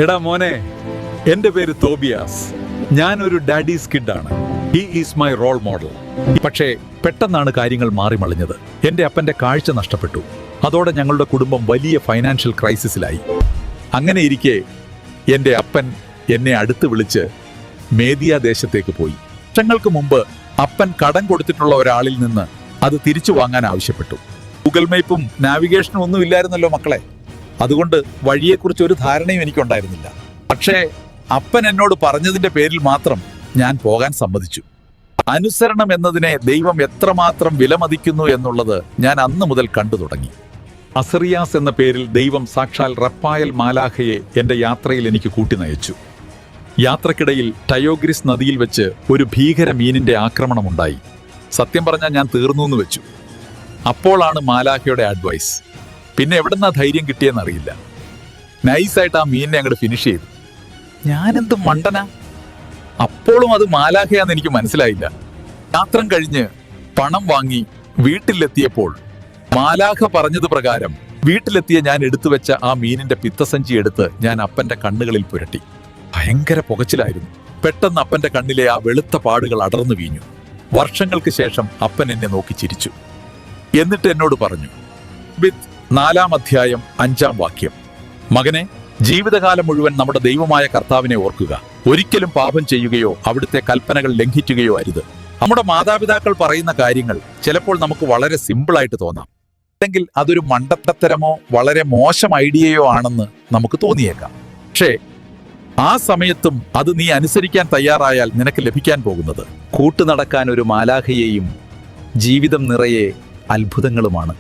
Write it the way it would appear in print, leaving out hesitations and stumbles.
എടാ മോനെ, എന്റെ പേര് തോബിയാസ്. ഞാനൊരു ഡാഡീസ് കിഡാണ്. He is my role model. പക്ഷേ പെട്ടെന്നാണ് കാര്യങ്ങൾ മാറിമറിഞ്ഞത്. എന്റെ അപ്പന്റെ കാഴ്ച നഷ്ടപ്പെട്ടു. അതോടെ ഞങ്ങളുടെ കുടുംബം വലിയ ഫൈനാൻഷ്യൽ ക്രൈസിസിലായി. അങ്ങനെ ഇരിക്കെ എന്റെ അപ്പൻ എന്നെ അടുത്ത് വിളിച്ച് മേദിയ ദേശത്തേക്ക് പോയി. വർഷങ്ങൾക്ക് മുമ്പ് അപ്പൻ കടം കൊടുത്തിട്ടുള്ള ഒരാളിൽ നിന്ന് അത് തിരിച്ചു വാങ്ങാൻ ആവശ്യപ്പെട്ടു. ഗൂഗിൾ മാപ്പും നാവിഗേഷനും ഒന്നും ഇല്ലായിരുന്നല്ലോ മക്കളെ. അതുകൊണ്ട് വഴിയെക്കുറിച്ച് ഒരു ധാരണയും എനിക്കുണ്ടായിരുന്നില്ല. പക്ഷേ അപ്പൻ എന്നോട് പറഞ്ഞതിന്റെ പേരിൽ മാത്രം ഞാൻ പോകാൻ സമ്മതിച്ചു. അനുസരണം എന്നതിനെ ദൈവം എത്രമാത്രം വിലമതിക്കുന്നു എന്നുള്ളത് ഞാൻ അന്ന് മുതൽ കണ്ടു തുടങ്ങി. അസറിയാസ് എന്ന പേരിൽ ദൈവം സാക്ഷാൽ റപ്പായൽ മാലാഖയെ എന്റെ യാത്രയിൽ എനിക്ക് കൂട്ടിനയച്ചു. യാത്രക്കിടയിൽ ടയോഗ്രിസ് നദിയിൽ വെച്ച് ഒരു ഭീകര മീനിന്റെ ആക്രമണമുണ്ടായി. സത്യം പറഞ്ഞാൽ ഞാൻ തീർന്നു എന്ന് വെച്ചു. അപ്പോഴാണ് മാലാഖയുടെ അഡ്വൈസ്. പിന്നെ എവിടെന്നാ ധൈര്യം കിട്ടിയെന്നറിയില്ല. നൈസായിട്ട് ആ മീനിനെ അങ്ങോട്ട് ഫിനിഷ് ചെയ്തു. ഞാനെന്ത് മണ്ടനാ! അപ്പോഴും അത് മാലാഖയാന്ന് എനിക്ക് മനസ്സിലായില്ല. യാത്ര കഴിഞ്ഞ് പണം വാങ്ങി വീട്ടിലെത്തിയപ്പോൾ മാലാഖ പറഞ്ഞത് പ്രകാരം വീട്ടിലെത്തിയ ഞാൻ എടുത്തു വെച്ച ആ മീനിന്റെ പിത്തസഞ്ചി എടുത്ത് ഞാൻ അപ്പന്റെ കണ്ണുകളിൽ പുരട്ടി. ഭയങ്കര പുകച്ചിലായിരുന്നു. പെട്ടെന്ന് അപ്പന്റെ കണ്ണിലെ ആ വെളുത്ത പാടുകൾ അടർന്നു വീഞ്ഞു. വർഷങ്ങൾക്ക് ശേഷം അപ്പൻ എന്നെ നോക്കി ചിരിച്ചു. എന്നിട്ട് എന്നോട് പറഞ്ഞു, 4-ാം അധ്യായം 5-ാം വാക്യം, മകനെ, ജീവിതകാലം മുഴുവൻ നമ്മുടെ ദൈവമായ കർത്താവിനെ ഓർക്കുക. ഒരിക്കലും പാപം ചെയ്യുകയോ അവിടുത്തെ കൽപ്പനകൾ ലംഘിക്കുകയോ അരുത്. നമ്മുടെ മാതാപിതാക്കൾ പറയുന്ന കാര്യങ്ങൾ ചിലപ്പോൾ നമുക്ക് വളരെ സിമ്പിളായിട്ട് തോന്നാം, അല്ലെങ്കിൽ അതൊരു മണ്ടത്തരമോ വളരെ മോശം ഐഡിയയോ ആണെന്ന് നമുക്ക് തോന്നിയേക്കാം. പക്ഷേ ആ സമയത്തും അത് നീ അനുസരിക്കാൻ തയ്യാറായാൽ നിനക്ക് ലഭിക്കാൻ പോകുന്നത് കൂട്ടുനടക്കാൻ ഒരു മാലാഖയെയും ജീവിതം നിറയെ അത്ഭുതങ്ങളുമാണ്.